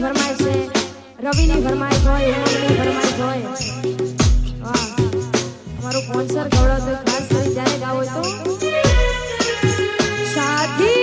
ફરમાઈશ છે, રવિની ફરમાઈશ હોય, ઉમંગની ફરમાઈશ હોય. વાહ, અમારું કોન્સર્ટ ગવડો તો ખાસ કરી જ્યારે ગાવો તો સાથી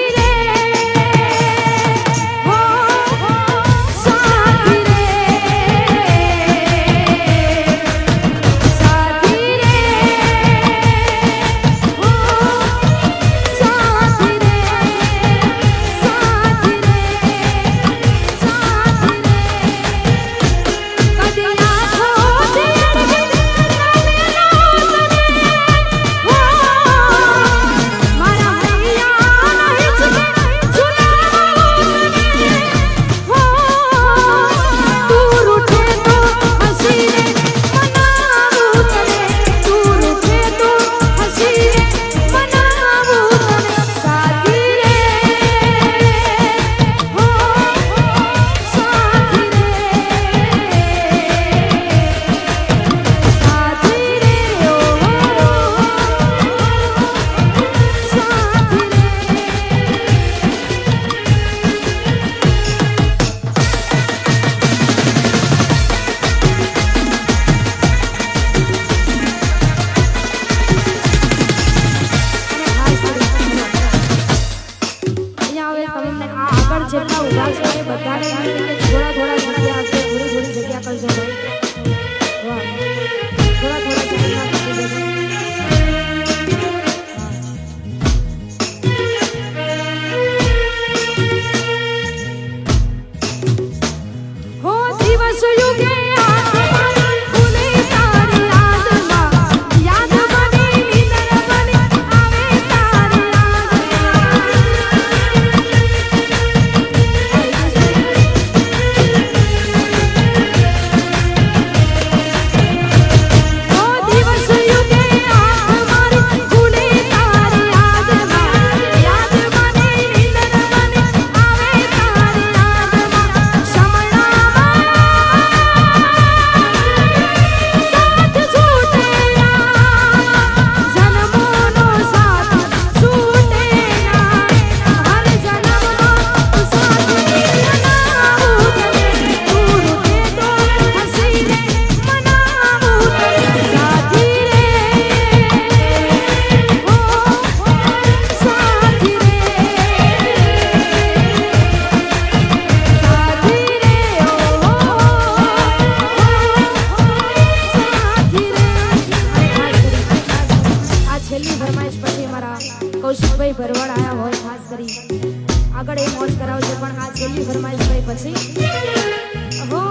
જેટલા ઉદાસ હોય બધાને થોડા થોડા જગ્યા આપજો, થોડી થોડી જગ્યા કરજો ભાઈ. વાહ, થોડા થોડા જગ્યા આપજો. હો દિવસ યુગે કૌશિકભાઈ ભરવાડ આયા હોય ખાસ કરી આગળ એ મોજ કરાવજો, પણ આ છેલ્લી ફરમાઈશ ભાઈ પછી હો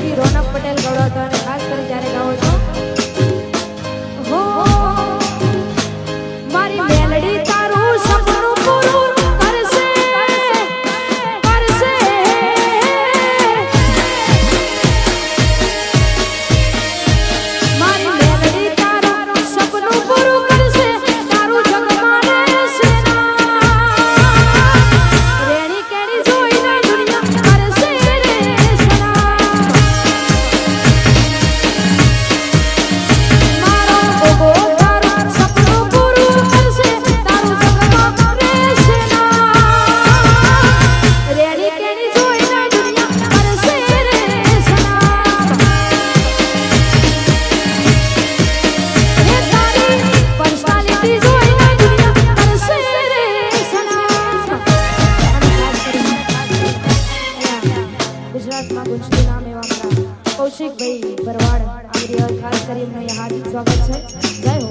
સુધી રોનક પટેલ ગવડાવતો અને ખાસ કરી જ્યારે ગાવો તો હો મારી મેલડી તારું સપનું પૂરું કરશે કરશે મારી મેલડી તારું સપનું પૂરું કરશે તારું જગમાં રહેશે રેણી કેણી જોઈને દુનિયા કરશે રે સના મારો ગોગો તારું સપનું પૂરું કરશે તારું જગમાં રહેશે રેણી કેણી જોઈને દુનિયા કરશે રે સના હે તારી પર્સનાલિટી જોઈને દુનિયા કરશે રે સના ગુજરાતમાં ગુંજતું નામ એવા આપણા કૌશિકભાઈ ભરવાડ આવી રહ્યા ખાસ કરી એમનું હાર્દિક સ્વાગત છે જય હો